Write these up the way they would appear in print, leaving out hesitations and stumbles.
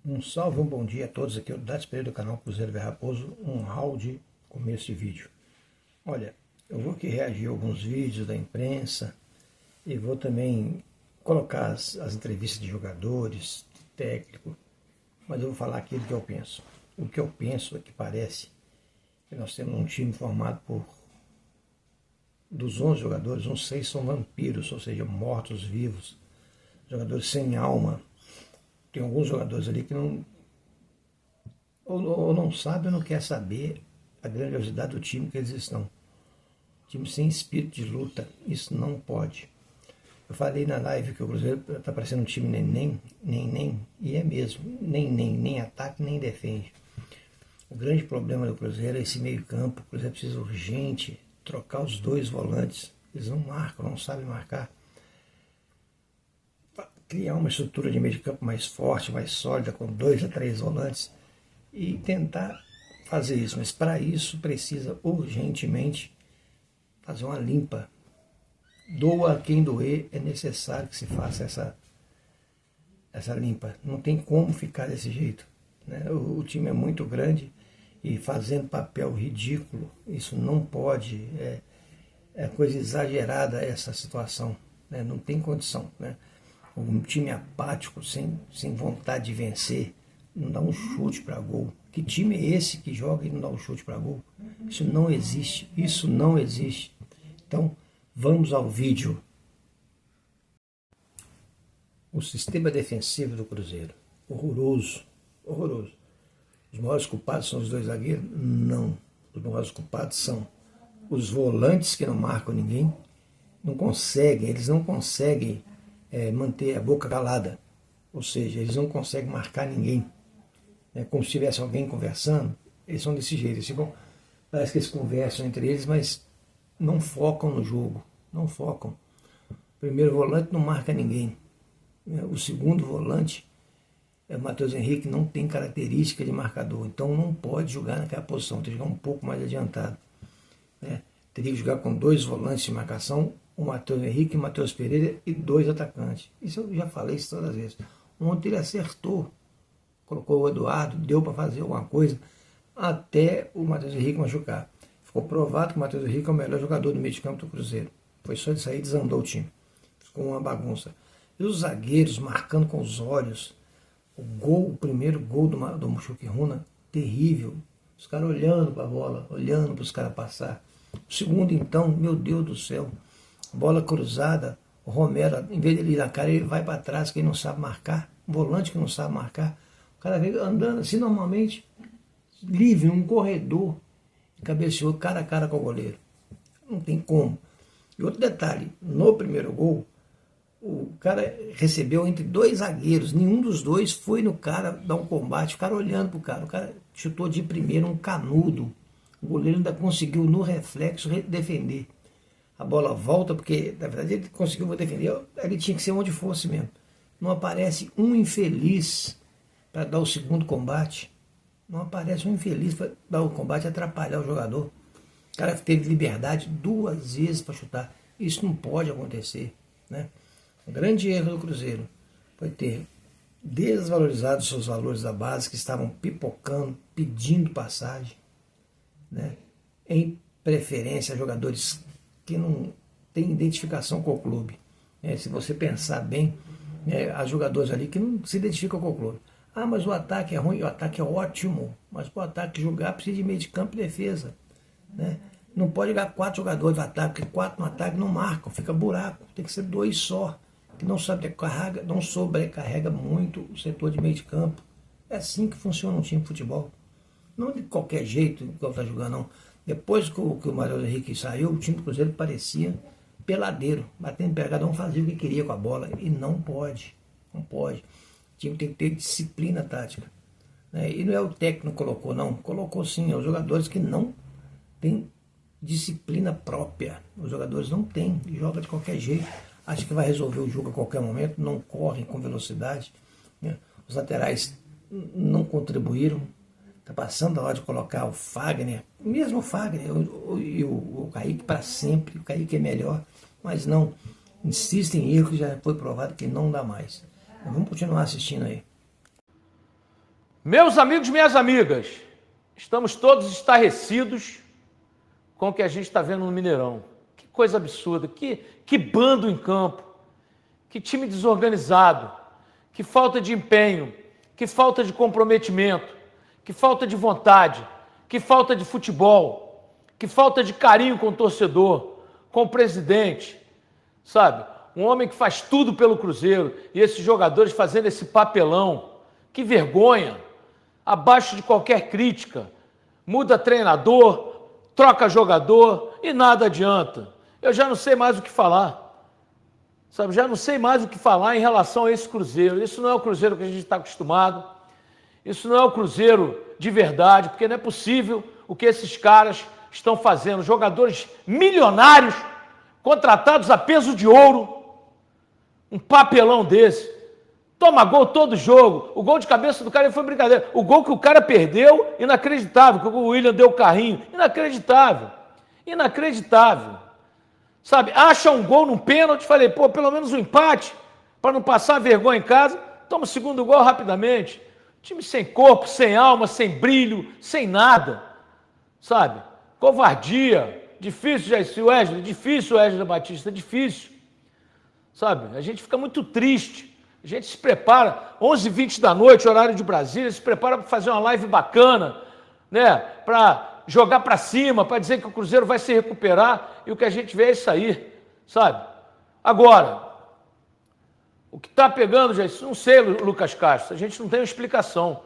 Um salve, um bom dia a todos, aqui é o Dats Pereira do canal Cruzeiro Velho Raposo, um round começo de vídeo. Olha, eu vou aqui reagir a alguns vídeos da imprensa e vou também colocar as entrevistas de jogadores, de técnico, mas eu vou falar aqui do que eu penso. O que eu penso é que parece que nós temos um time formado dos 11 jogadores, uns 6 são vampiros, ou seja, mortos-vivos, jogadores sem alma. Tem alguns jogadores ali que não sabe ou não quer saber a grandiosidade do time que eles estão. Time sem espírito de luta, isso não pode. Eu falei na live que o Cruzeiro está parecendo um time nem, e é mesmo, nem ataque, nem defende. O grande problema do Cruzeiro é esse meio campo. O Cruzeiro precisa urgente trocar os dois volantes. Eles não marcam, não sabem marcar. Criar uma estrutura de meio de campo mais forte, mais sólida, com 2 a 3 volantes e tentar fazer isso. Mas para isso precisa urgentemente fazer uma limpa. Doa a quem doer, é necessário que se faça essa limpa. Não tem como ficar desse jeito, né? O time é muito grande e fazendo papel ridículo, isso não pode, é coisa exagerada essa situação, né? Não tem condição, né? Um time apático, sem vontade de vencer, não dá um chute para gol. Que time é esse que joga e não dá um chute para gol? Isso não existe, isso não existe. Então, vamos ao vídeo. O sistema defensivo do Cruzeiro, horroroso, horroroso. Os maiores culpados são os 2 zagueiros? Não. Os maiores culpados são os volantes que não marcam ninguém, eles não conseguem manter a boca calada, ou seja, eles não conseguem marcar ninguém, como se tivesse alguém conversando. Eles são desse jeito, parece que eles conversam entre eles, mas não focam no jogo, não focam. O primeiro volante não marca ninguém, o segundo volante, o Matheus Henrique, não tem característica de marcador, então não pode jogar naquela posição, tem que jogar um pouco mais adiantado, teria que jogar com 2 volantes de marcação, o Matheus Henrique, o Matheus Pereira e 2 atacantes. Isso eu já falei isso todas as vezes. Ontem ele acertou, colocou o Eduardo, deu para fazer alguma coisa, até o Matheus Henrique machucar. Ficou provado que o Matheus Henrique é o melhor jogador do meio de campo do Cruzeiro. Foi só ele sair e desandou o time. Ficou uma bagunça. E os zagueiros marcando com os olhos. O primeiro gol do Mushuki-Runa, terrível. Os caras olhando para a bola, olhando para os caras passar. O segundo, então, meu Deus do céu, bola cruzada, o Romero, em vez de ele ir na cara, ele vai para trás, quem não sabe marcar, um volante que não sabe marcar, o cara veio andando assim normalmente, livre, num corredor, cabeceou cara a cara com o goleiro. Não tem como. E outro detalhe, no primeiro gol, o cara recebeu entre 2 zagueiros, nenhum dos 2 foi no cara dar um combate, o cara olhando pro cara, o cara chutou de primeiro um canudo, o goleiro ainda conseguiu no reflexo defender. A bola volta, porque na verdade ele conseguiu defender, ele tinha que ser onde fosse mesmo. Não aparece um infeliz para dar o segundo combate, não aparece um infeliz para dar o combate e atrapalhar o jogador. O cara teve liberdade 2 vezes para chutar, isso não pode acontecer, né? O grande erro do Cruzeiro foi ter desvalorizado os seus valores da base, que estavam pipocando, pedindo passagem, né? Em preferência a jogadores que não têm identificação com o clube. Se você pensar bem, há jogadores ali que não se identificam com o clube. Ah, mas o ataque é ruim, o ataque é ótimo, mas para o ataque jogar precisa de meio de campo e defesa, né? Não pode jogar 4 jogadores no ataque, porque 4 no ataque não marcam, fica buraco, tem que ser 2 só, que não sobrecarrega muito o setor de meio de campo. É assim que funciona um time de futebol. Não de qualquer jeito que está jogando, não. Depois que o Matheus Henrique saiu, o time do Cruzeiro parecia peladeiro, batendo pegada, um fazia o que queria com a bola, e não pode, não pode. O time tem que ter disciplina tática, né? E não é o técnico que colocou, não, colocou sim, é os jogadores que não têm disciplina própria, os jogadores não têm, joga de qualquer jeito, acha que vai resolver o jogo a qualquer momento, não correm com velocidade, né? Os laterais não contribuíram. Está passando a hora de colocar o Fagner, mesmo o Fagner e o Kaique para sempre. O Kaique é melhor, mas não. Insistem em erro que já foi provado que não dá mais. Mas vamos continuar assistindo aí. Meus amigos, minhas amigas, estamos todos estarrecidos com o que a gente está vendo no Mineirão. Que coisa absurda, que bando em campo, que time desorganizado, que falta de empenho, que falta de comprometimento, que falta de vontade, que falta de futebol, que falta de carinho com o torcedor, com o presidente, sabe? Um homem que faz tudo pelo Cruzeiro e esses jogadores fazendo esse papelão. Que vergonha! Abaixo de qualquer crítica. Muda treinador, troca jogador e nada adianta. Eu já não sei mais o que falar. Sabe, já não sei mais o que falar em relação a esse Cruzeiro. Isso não é o Cruzeiro que a gente está acostumado. Isso não é o Cruzeiro de verdade, porque não é possível o que esses caras estão fazendo. Jogadores milionários, contratados a peso de ouro. Um papelão desse. Toma gol todo jogo. O gol de cabeça do cara foi brincadeira. O gol que o cara perdeu, inacreditável. Que o William deu o carrinho. Inacreditável. Inacreditável. Sabe, acha um gol num pênalti, falei, pô, pelo menos um empate, para não passar vergonha em casa. Toma o segundo gol rapidamente. Time sem corpo, sem alma, sem brilho, sem nada. Sabe? Covardia. Difícil, Wesley. Difícil, Wesley Batista. Difícil. Sabe? A gente fica muito triste. A gente se prepara, 11h20 da noite, horário de Brasília, se prepara para fazer uma live bacana, né? Para jogar para cima, para dizer que o Cruzeiro vai se recuperar, e o que a gente vê é isso aí, sabe? Agora, o que está pegando, gente, não sei, Lucas Castro, a gente não tem uma explicação.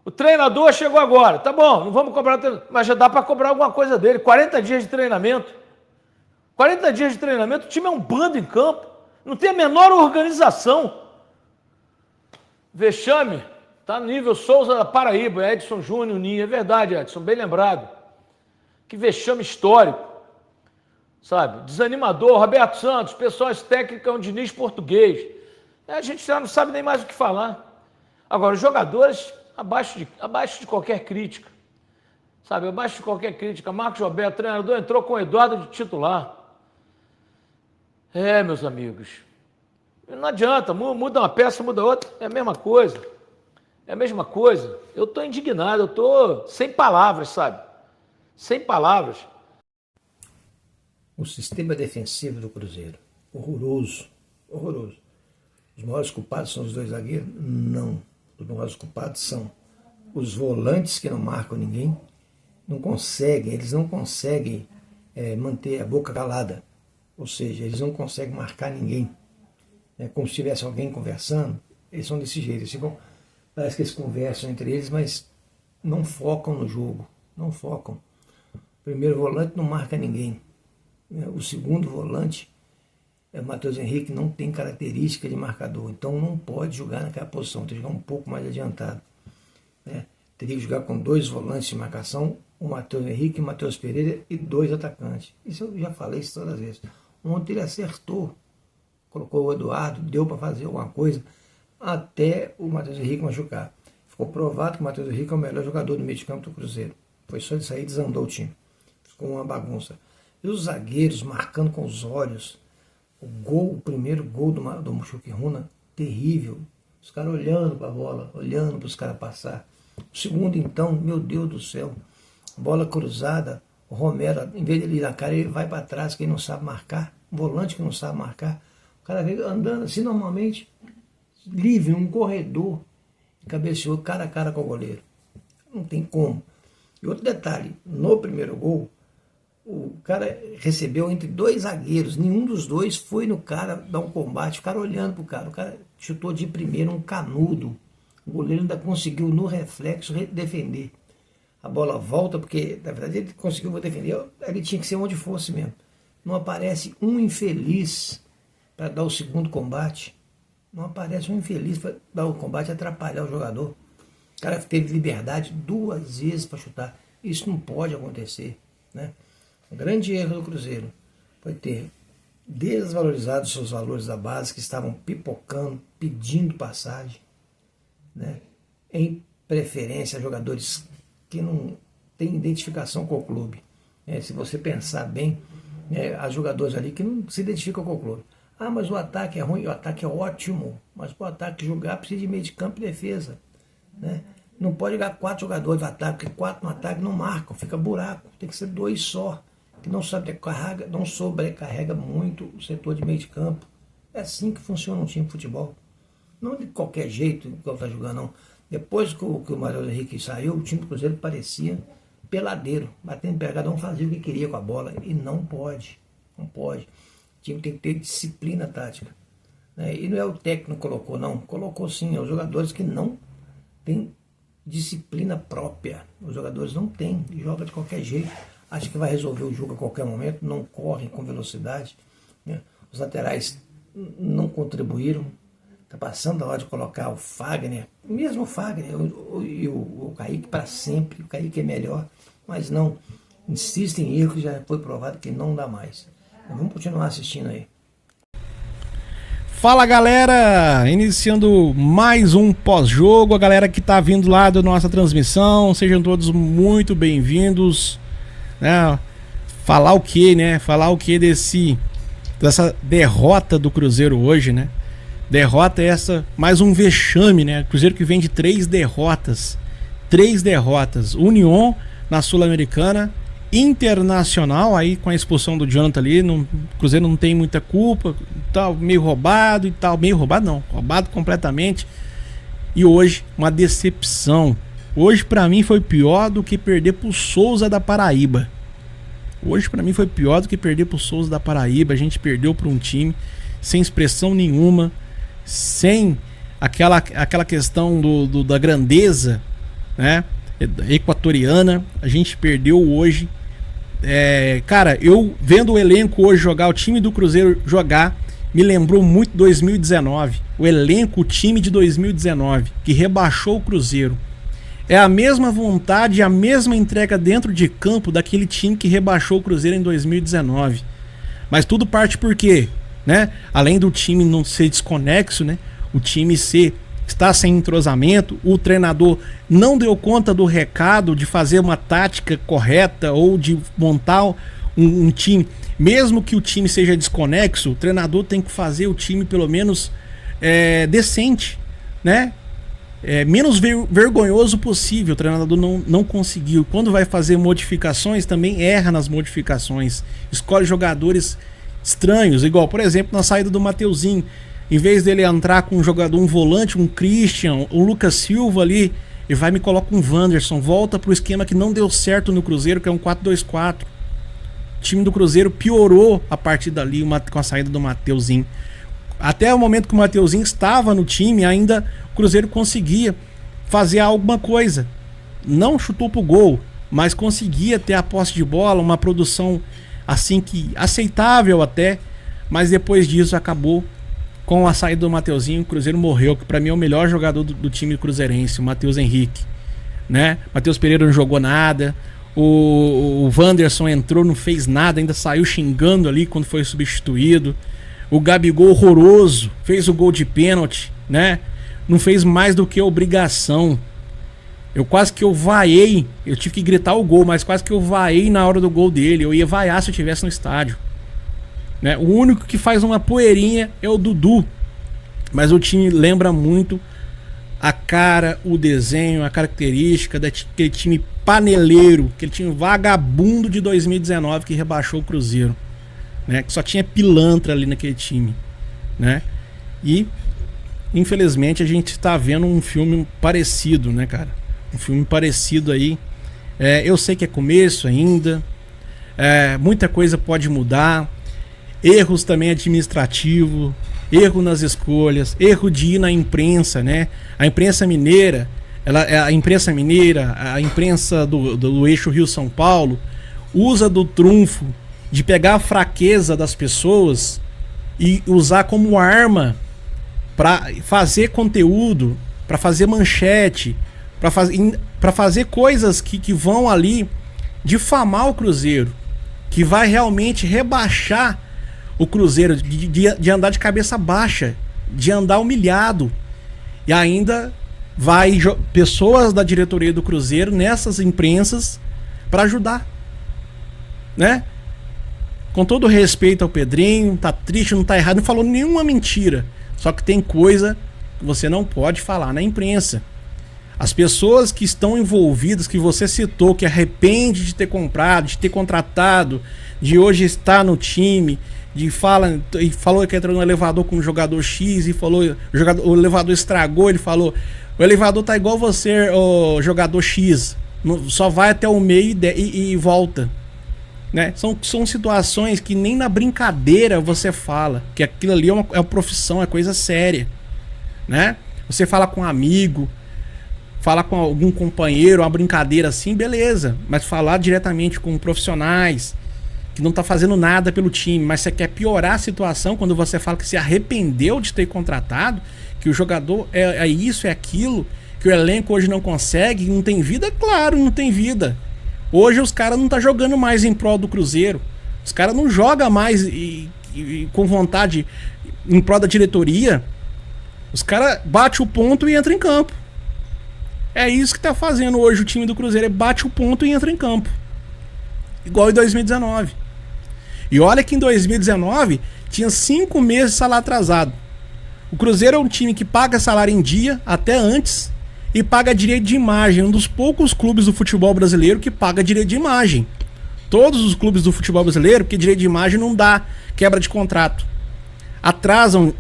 O treinador chegou agora, tá bom, não vamos cobrar, mas já dá para cobrar alguma coisa dele, 40 dias de treinamento. 40 dias de treinamento, o time é um bando em campo, não tem a menor organização. Vexame, tá no nível Souza da Paraíba, Edson Júnior, Ninho, é verdade, Edson, bem lembrado. Que vexame histórico, sabe? Desanimador, Roberto Santos, pessoal, esse técnico é um Diniz português. A gente já não sabe nem mais o que falar. Agora, os jogadores, abaixo de qualquer crítica, sabe? Abaixo de qualquer crítica. Marcos Roberto, treinador, entrou com o Eduardo de titular. Meus amigos, não adianta, muda uma peça, muda outra, é a mesma coisa. É a mesma coisa. Eu estou indignado, eu estou sem palavras, sabe? Sem palavras. O sistema defensivo do Cruzeiro, horroroso, horroroso. Os maiores culpados são os dois zagueiros? Não. Os maiores culpados são os volantes que não marcam ninguém, eles não conseguem manter a boca calada. Ou seja, eles não conseguem marcar ninguém. É como se tivesse alguém conversando, eles são desse jeito, parece que eles conversam entre eles, mas não focam no jogo, não focam. O primeiro volante não marca ninguém, o segundo volante, o Matheus Henrique, não tem característica de marcador, então não pode jogar naquela posição, tem que jogar um pouco mais adiantado. Teria que jogar com 2 volantes de marcação, o Matheus Henrique, o Matheus Pereira e 2 atacantes. Isso eu já falei isso todas as vezes. Ontem ele acertou. Colocou o Eduardo, deu para fazer alguma coisa, até o Matheus Henrique machucar. Ficou provado que o Matheus Henrique é o melhor jogador do meio de campo do Cruzeiro. Foi só ele sair e desandou o time. Ficou uma bagunça. E os zagueiros marcando com os olhos. O primeiro gol do Chuquiruna, terrível. Os caras olhando para a bola, olhando para os caras passar. O segundo, então, meu Deus do céu, bola cruzada, o Romero, em vez de ele ir na cara, ele vai para trás, quem não sabe marcar, um volante que não sabe marcar. O cara veio andando assim normalmente, livre, num corredor, cabeceou cara a cara com o goleiro. Não tem como. E outro detalhe, no primeiro gol, o cara recebeu entre 2 zagueiros, nenhum dos dois foi no cara dar um combate, ficaram olhando pro cara, o cara chutou de primeiro um canudo, o goleiro ainda conseguiu no reflexo defender. A bola volta, porque na verdade ele conseguiu defender, ele tinha que ser onde fosse mesmo. Não aparece um infeliz para dar o segundo combate. Não aparece um infeliz para dar o combate e atrapalhar o jogador. O cara teve liberdade 2 vezes para chutar. Isso não pode acontecer, né? O grande erro do Cruzeiro foi ter desvalorizado seus valores da base, que estavam pipocando, pedindo passagem, né? Em preferência a jogadores que não têm identificação com o clube. Se você pensar bem, há jogadores ali que não se identificam com o clube. Ah, mas o ataque é ruim, o ataque é ótimo, mas para o ataque jogar precisa de meio de campo e defesa, né? Não pode jogar 4 jogadores no ataque, porque 4 no ataque não marcam, fica buraco. Tem que ser 2 só, que não sobrecarrega muito o setor de meio de campo. É assim que funciona um time de futebol. Não de qualquer jeito, igual está jogando, não. Depois que o Matheus Henrique saiu, o time do Cruzeiro parecia peladeiro, batendo pegadão, fazia o que queria com a bola. E não pode, não pode. O time tem que ter disciplina tática. E não é o técnico que colocou, não. Colocou sim, os jogadores que não têm disciplina própria. Os jogadores não têm, joga de qualquer jeito. Acha que vai resolver o jogo a qualquer momento, não correm com velocidade. Os laterais não contribuíram. Está passando a hora de colocar o Fagner, mesmo o Fagner e o Kaique para sempre. O Kaique é melhor, mas não. Insiste em erro que já foi provado que não dá mais. Então, vamos continuar assistindo aí. Fala galera, iniciando mais um pós-jogo, a galera que tá vindo lá da nossa transmissão, sejam todos muito bem-vindos, né? Falar o que, né? Falar o que dessa derrota do Cruzeiro hoje, né? Derrota essa, mais um vexame, né? Cruzeiro que vem de 3 derrotas, 3 derrotas, Union na Sul-Americana, Internacional, aí com a expulsão do Jonathan ali, o Cruzeiro não tem muita culpa, tal, meio roubado e tal, meio roubado não, roubado completamente. E hoje, uma decepção. Hoje pra mim foi pior do que perder pro Souza da Paraíba. Hoje pra mim foi pior do que perder pro Souza da Paraíba. A gente perdeu pra um time sem expressão nenhuma, sem aquela questão da grandeza, né, equatoriana. A gente perdeu hoje. Cara, eu vendo o elenco hoje jogar, o time do Cruzeiro jogar, me lembrou muito 2019. O elenco, o time de 2019, que rebaixou o Cruzeiro. É a mesma vontade, a mesma entrega dentro de campo daquele time que rebaixou o Cruzeiro em 2019. Mas tudo parte por quê? Né? Além do time não ser desconexo, né? O time está sem entrosamento, o treinador não deu conta do recado de fazer uma tática correta ou de montar um time. Mesmo que o time seja desconexo, o treinador tem que fazer o time pelo menos decente, né? Menos vergonhoso possível. O treinador não conseguiu. Quando vai fazer modificações, também erra nas modificações. Escolhe jogadores estranhos, igual, por exemplo, na saída do Mateuzinho. Em vez dele entrar com um jogador, um volante, um Christian, um Lucas Silva ali, ele vai e me coloca um Wanderson. Volta pro esquema que não deu certo no Cruzeiro, que é um 4-2-4. O time do Cruzeiro piorou a partir dali com a saída do Mateuzinho. Até o momento que o Mateuzinho estava no time, ainda o Cruzeiro conseguia fazer alguma coisa. Não chutou pro gol, mas conseguia ter a posse de bola, uma produção assim que aceitável até. Mas depois disso acabou com a saída do Mateuzinho. O Cruzeiro morreu, que pra mim é o melhor jogador do time cruzeirense, o Matheus Henrique, né? Matheus Pereira não jogou nada, o Wanderson entrou, não fez nada, ainda saiu xingando ali quando foi substituído. O Gabigol horroroso, fez o gol de pênalti, né? Não fez mais do que obrigação. Eu vaiei, eu tive que gritar o gol, mas quase que eu vaiei na hora do gol dele. Eu ia vaiar se eu estivesse no estádio, né? O único que faz uma poeirinha é o Dudu. Mas o time lembra muito a cara, o desenho, a característica daquele time paneleiro, aquele time vagabundo de 2019 que rebaixou o Cruzeiro, né? Que só tinha pilantra ali naquele time, né? E infelizmente a gente está vendo um filme parecido, né, cara? Um filme parecido aí. Eu sei que é começo ainda, muita coisa pode mudar. Erros também administrativos, erro nas escolhas, erro de ir na imprensa, né? A imprensa mineira, a imprensa do eixo Rio-São Paulo usa do trunfo de pegar a fraqueza das pessoas e usar como arma para fazer conteúdo, para fazer manchete, para fazer coisas que vão ali difamar o Cruzeiro, que vai realmente rebaixar o Cruzeiro, de andar de cabeça baixa, de andar humilhado. E ainda vai pessoas da diretoria do Cruzeiro nessas imprensas para ajudar, né? Com todo respeito ao Pedrinho, tá triste, não tá errado, não falou nenhuma mentira. Só que tem coisa que você não pode falar na imprensa. As pessoas que estão envolvidas, que você citou, que arrepende de ter comprado, de ter contratado, de hoje estar no time, falou que entrou no elevador com o jogador X e falou, o elevador estragou, ele falou, o elevador tá igual você, o jogador X, só vai até o meio e volta. Né? São situações que nem na brincadeira você fala, que aquilo ali é uma profissão, é coisa séria. Né? Você fala com um amigo, fala com algum companheiro, uma brincadeira assim, beleza. Mas falar diretamente com profissionais que não tá fazendo nada pelo time, mas você quer piorar a situação quando você fala que se arrependeu de ter contratado, que o jogador é isso, é aquilo, que o elenco hoje não consegue, não tem vida, claro, não tem vida. Hoje os caras não tá jogando mais em prol do Cruzeiro. Os caras não jogam mais com vontade em prol da diretoria. Os caras batem o ponto e entram em campo. É isso que tá fazendo hoje o time do Cruzeiro, bate o ponto e entra em campo. Igual em 2019. E olha que em 2019 tinha 5 meses de salário atrasado. O Cruzeiro é um time que paga salário em dia, até antes, e paga direito de imagem. Um dos poucos clubes do futebol brasileiro que paga direito de imagem. Todos os clubes do futebol brasileiro, porque direito de imagem não dá, quebra de contrato. Atrasam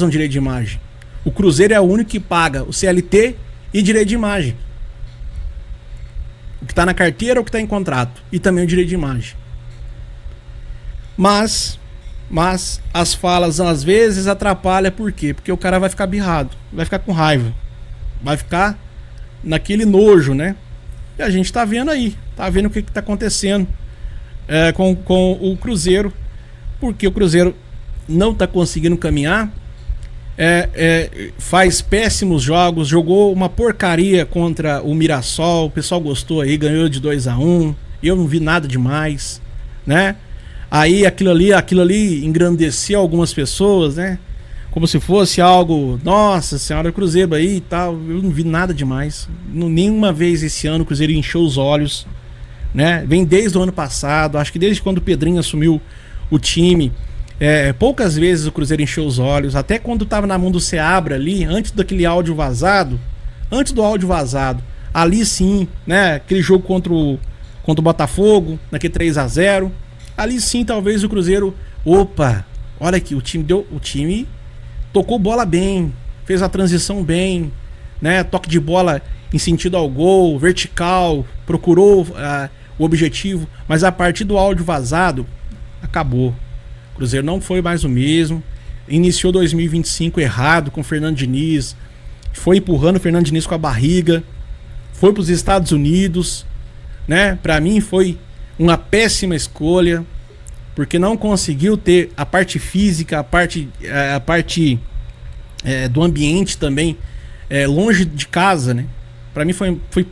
direito de imagem. O Cruzeiro é o único que paga o CLT e direito de imagem. O que está na carteira ou o que está em contrato. E também o direito de imagem. Mas as falas às vezes atrapalham. Por quê? Porque o cara vai ficar birrado, vai ficar com raiva, vai ficar naquele nojo, né? E a gente tá vendo aí, tá vendo o que tá acontecendo com o Cruzeiro, porque o Cruzeiro não tá conseguindo caminhar, faz péssimos jogos, jogou uma porcaria contra o Mirassol, o pessoal gostou aí, ganhou de 2-1, eu não vi nada demais, né? Aí aquilo ali engrandeceu algumas pessoas, né? Como se fosse algo, nossa senhora, Cruzeiro aí e tal. Eu não vi nada demais. Nenhuma vez esse ano o Cruzeiro encheu os olhos, né? Vem desde o ano passado, acho que desde quando o Pedrinho assumiu o time, poucas vezes o Cruzeiro encheu os olhos. Até quando tava na mão do Seabra ali, antes do áudio vazado, ali sim, né? Aquele jogo contra o Botafogo, naquele 3-0. Ali sim, talvez o Cruzeiro, opa, olha aqui, o time tocou bola bem, fez a transição bem, né? Toque de bola em sentido ao gol, vertical, procurou o objetivo, mas a partir do áudio vazado, acabou. O Cruzeiro não foi mais o mesmo, iniciou 2025 errado com o Fernando Diniz, foi empurrando o Fernando Diniz com a barriga, foi para os Estados Unidos, né? Para mim foi uma péssima escolha, porque não conseguiu ter a parte física, a parte do ambiente também, longe de casa, né? Para mim foi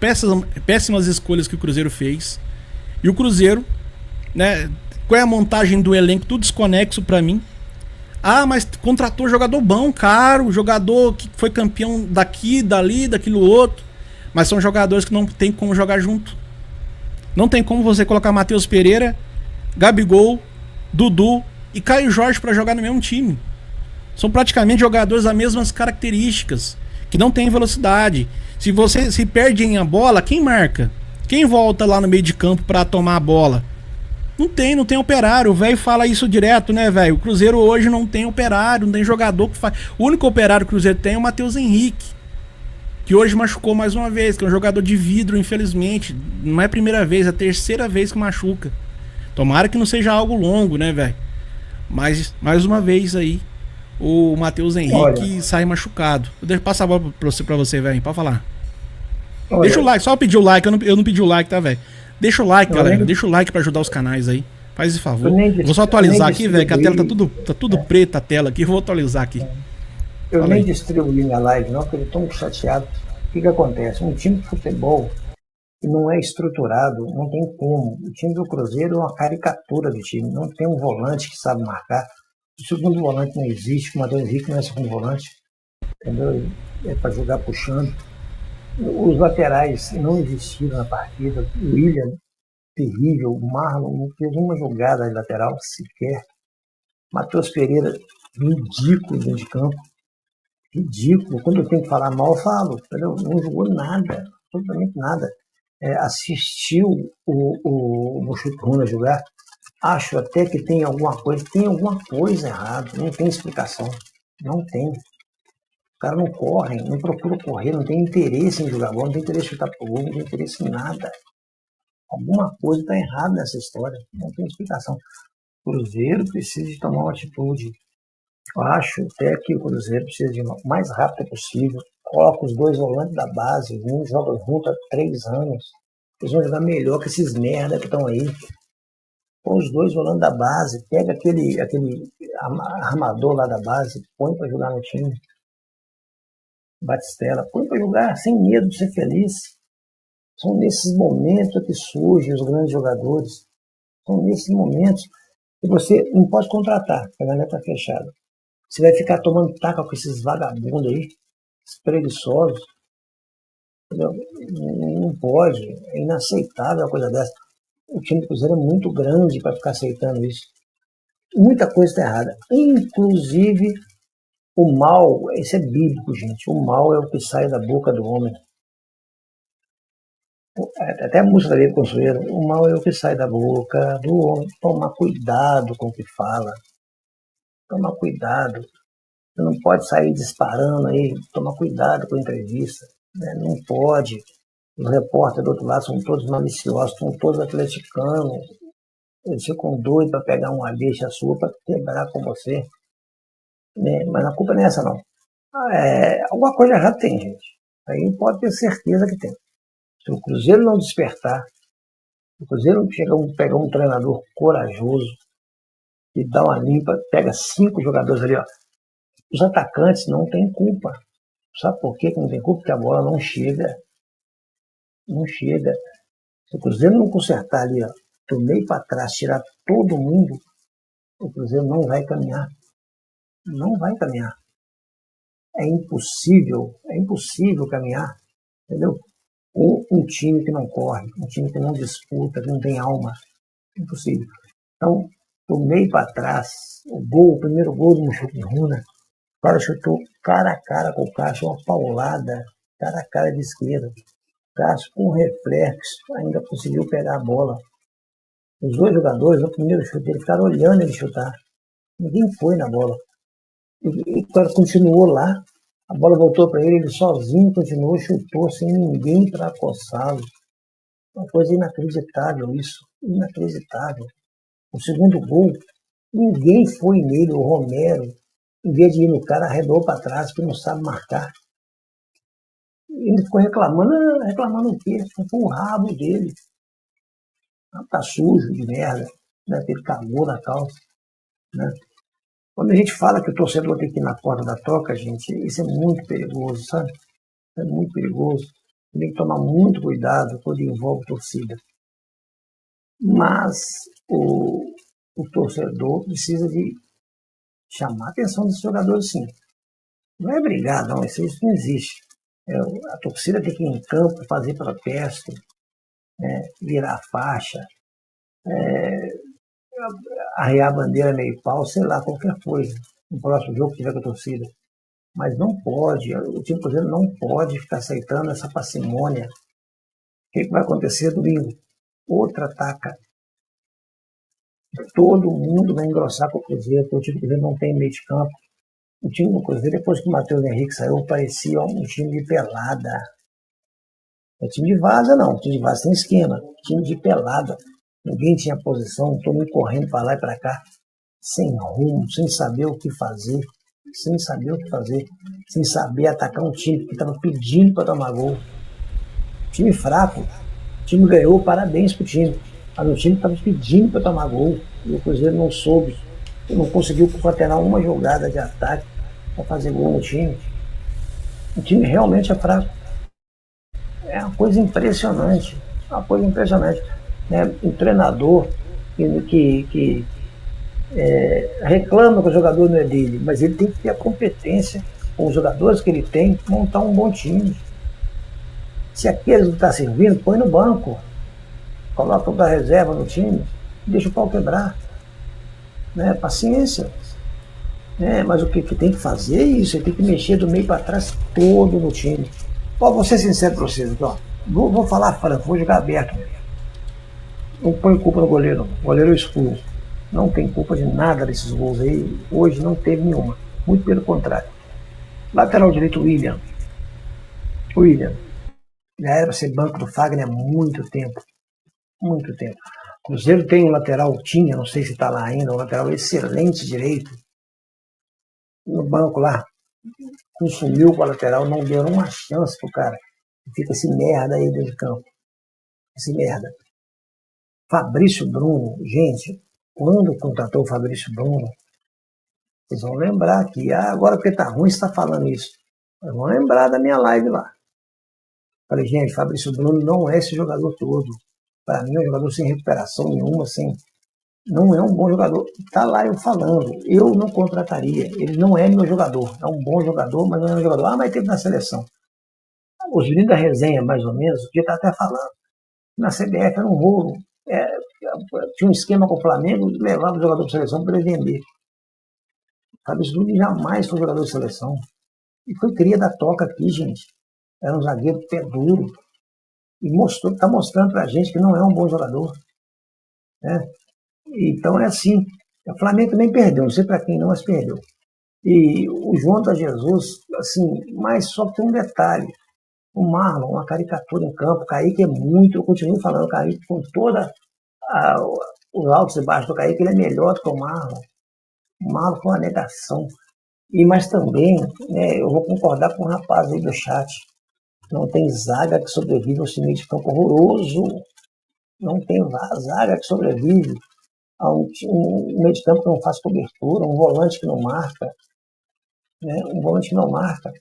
péssimas escolhas que o Cruzeiro fez. E o Cruzeiro, né? Qual é a montagem do elenco? Tudo desconexo para mim. Ah, mas contratou jogador bom, caro, jogador que foi campeão daqui, dali, daquilo outro. Mas são jogadores que não tem como jogar junto. Não tem como você colocar Matheus Pereira, Gabigol, Dudu e Caio Jorge para jogar no mesmo time. São praticamente jogadores das mesmas características, que não tem velocidade. Se você se perde a bola, quem marca? Quem volta lá no meio de campo para tomar a bola? Não tem operário. O velho fala isso direto, né, velho? O Cruzeiro hoje não tem operário, não tem jogador que faz. O único operário que o Cruzeiro tem é o Matheus Henrique, que hoje machucou mais uma vez, que é um jogador de vidro, infelizmente. Não é a primeira vez, é a terceira vez que machuca. Tomara que não seja algo longo, né, velho? Mas, mais uma vez aí, o Matheus Henrique sai machucado. Deixa eu passar a bola pra você, velho. Pode falar. Deixa o like, só pedir o like. Eu não pedi o like, tá, velho? Deixa o like, galera. Deixa o like pra ajudar os canais aí. Faz esse favor. Vou só atualizar aqui, velho, que a tela tá tudo preta a tela aqui. Vou atualizar aqui. Eu nem distribuí minha live, não, porque eu estou chateado. O que acontece? Um time de futebol que não é estruturado, não tem como. O time do Cruzeiro é uma caricatura de time. Não tem um volante que sabe marcar. O segundo volante não existe. O Matheus Henrique não é segundo volante. Entendeu? É para jogar puxando. Os laterais não existiram na partida. O William, terrível. O Marlon não fez uma jogada de lateral sequer. Matheus Pereira, ridículo dentro de campo. Ridículo. Quando eu tenho que falar mal, eu falo. Entendeu? Não jogou nada, absolutamente nada. Assistiu o Mochucruna jogar, acho até que tem alguma coisa errada, não tem explicação. Não tem. O cara não corre, não procura correr, não tem interesse em jogar bola, não tem interesse em chutar pro gol, não tem interesse em nada. Alguma coisa está errada nessa história, não tem explicação. O Cruzeiro precisa de tomar uma atitude. Eu acho até que o Cruzeiro precisa de o mais rápido possível. Coloca os 2 volantes da base, um joga junto há 3 anos. Eles vão jogar melhor que esses merda que estão aí. Põe os 2 volantes da base, pega aquele armador lá da base, põe para jogar no time. Batistella, põe para jogar sem medo de ser feliz. São nesses momentos que surgem os grandes jogadores. São nesses momentos que você não pode contratar, porque a galera está fechada. Você vai ficar tomando taca com esses vagabundos aí, esses preguiçosos. Entendeu? Não pode, é inaceitável uma coisa dessa. O time do Cruzeiro é muito grande para ficar aceitando isso. Muita coisa está errada. Inclusive, o mal, isso é bíblico, gente. O mal é o que sai da boca do homem. Até a música dele construíram. O mal é o que sai da boca do homem. Tomar cuidado com o que fala. Tomar cuidado. Você não pode sair disparando aí. Tomar cuidado com a entrevista. Né? Não pode. Os repórteres do outro lado são todos maliciosos, são todos atleticanos. Eles ficam doidos para pegar uma deixa sua para quebrar com você. Né? Mas a culpa não é essa, não. Alguma coisa errada tem, gente. Aí pode ter certeza que tem. Se o Cruzeiro não despertar, se o Cruzeiro pegar um treinador corajoso e dá uma limpa, pega 5 jogadores ali, ó. Os atacantes não têm culpa. Sabe por quê que não tem culpa? Porque a bola não chega. Não chega. Se o Cruzeiro não consertar ali, ó, do meio para trás, tirar todo mundo, o Cruzeiro não vai caminhar. Não vai caminhar. É impossível caminhar. Entendeu? Um time que não corre, um time que não disputa, que não tem alma. Impossível. Então, do meio para trás, o primeiro gol do Mochucruna, o cara chutou cara a cara com o Cássio, uma paulada, cara a cara de esquerda. O Cássio, com reflexo, ainda conseguiu pegar a bola. Os 2 jogadores, no primeiro chute, eles ficaram olhando ele chutar. Ninguém foi na bola. E o cara continuou lá. A bola voltou para ele sozinho continuou, chutou sem ninguém para acossá-lo. Uma coisa inacreditável isso. Inacreditável. O segundo gol, ninguém foi nele. O Romero, em vez de ir no cara, arredou para trás, que não sabe marcar. Ele ficou reclamando. Reclamando o quê? Foi o rabo dele. Tá sujo de merda. Né? Ele cagou na calça. Né? Quando a gente fala que o torcedor tem que ir na porta da toca, gente, isso é muito perigoso, sabe? É muito perigoso. Tem que tomar muito cuidado quando envolve torcida. Mas o torcedor precisa de chamar a atenção dos jogadores, sim. Não é brigar, não. Isso não existe. A torcida tem que ir em campo, fazer protesto, virar faixa, arrear a bandeira meio pau, sei lá, qualquer coisa, no próximo jogo que tiver com a torcida. Mas não pode, o time Cruzeiro não pode ficar aceitando essa parcimônia. O que vai acontecer domingo? Outra ataca. Todo mundo vai engrossar com o Cruzeiro, porque o time Cruzeiro não tem meio de campo. O time do Cruzeiro, depois que o Matheus Henrique saiu, parecia um time de pelada. Não é time de vaza, não. O time de vaza tem esquema. Time de pelada. Ninguém tinha posição, todo mundo correndo para lá e para cá, sem rumo, sem saber o que fazer, sem saber atacar um time que estava pedindo para tomar gol. Time fraco, o time ganhou, parabéns pro time, mas o time estava pedindo para tomar gol e o Cruzeiro não soube, não conseguiu concatenar uma jogada de ataque para fazer gol no time. O time realmente é fraco. É uma coisa impressionante, Um treinador que reclama que o jogador não é dele, mas ele tem que ter a competência com os jogadores que ele tem, montar um bom time. Se aqueles não estão servindo, põe no banco, coloca o da reserva no time, deixa o pau quebrar. Paciência. Mas o que tem que fazer é isso, ele tem que mexer do meio para trás todo no time. Ó, vou ser sincero para vocês aqui, ó. Vou falar franco, vou jogar aberto. Não põe culpa no goleiro, o goleiro é expulso. Não tem culpa de nada desses gols aí. Hoje não teve nenhuma. Muito pelo contrário. Lateral direito, William. Já era para ser banco do Fagner há muito tempo. Muito tempo. O Cruzeiro tem um lateral, não sei se está lá ainda, um lateral excelente direito. No banco lá, consumiu com a lateral, não deu uma chance pro cara. Fica esse merda aí dentro de campo. Esse merda. Fabrício Bruno, gente, quando contratou o Fabrício Bruno, vocês vão lembrar que agora porque tá ruim você tá falando isso. Mas vão lembrar da minha live lá. Falei, gente, Fabrício Bruno não é esse jogador todo. Para mim é um jogador sem recuperação nenhuma, não é um bom jogador. Tá lá eu falando, eu não contrataria. Ele não é meu jogador. É um bom jogador, mas não é meu jogador. Mas teve na seleção. Os meninos da resenha, mais ou menos, o dia tá até falando. Na CBF era um rolo. Tinha um esquema com o Flamengo, levava o jogador de seleção para ele vender. Fabrício Bruno jamais foi jogador de seleção. E foi cria da toca aqui, gente. Era um zagueiro pé duro. E está mostrando para a gente que não é um bom jogador. Né? Então é assim. O Flamengo também perdeu, não sei para quem não, mas perdeu. E o João da Jesus, assim, mas só que tem um detalhe. O Marlon, uma caricatura em campo, o Kaique é muito, eu continuo falando, o Kaique com toda os altos e baixos do Kaique, ele é melhor do que o Marlon. O Marlon foi uma negação. Mas também, eu vou concordar com o rapaz aí do chat. Não tem zaga que sobrevive ao meio de campo horroroso. Não tem zaga que sobrevive a um meio de campo que não faz cobertura, um volante que não marca. Um volante que não marca.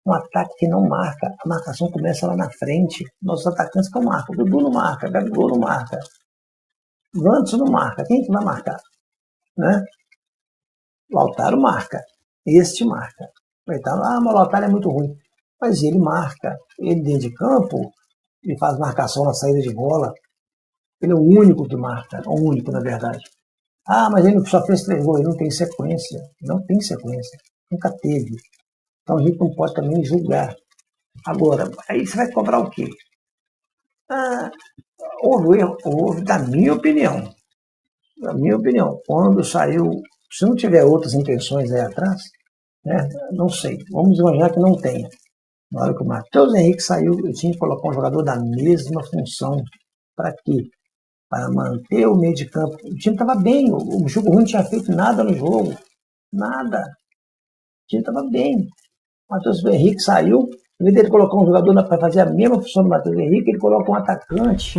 Um ataque que não marca. A marcação começa lá na frente. Nossos atacantes não marcam. O Dudu não marca, o Gabigol não marca. O Anderson não marca. Quem que vai marcar? O Lautaro marca. Este marca. Então, mas o Lautaro é muito ruim. Mas ele marca. Ele dentro de campo, ele faz marcação na saída de bola. Ele é o único que marca. O único, na verdade. Mas ele só fez 3 gols. Ele não tem sequência. Não tem sequência. Nunca teve. Então a gente não pode também julgar. Agora, aí você vai cobrar o quê? Houve erro, da minha opinião. Na minha opinião, quando saiu, se não tiver outras intenções aí atrás, não sei. Vamos imaginar que não tenha. Na hora que o Matheus Henrique saiu, eu tinha que colocar um jogador da mesma função. Para quê? Para manter o meio de campo. O time estava bem, o jogo ruim não tinha feito nada no jogo. Nada. O time estava bem. O Matheus Henrique saiu, em vez dele colocar um jogador para fazer a mesma função do Matheus Henrique, ele coloca um atacante.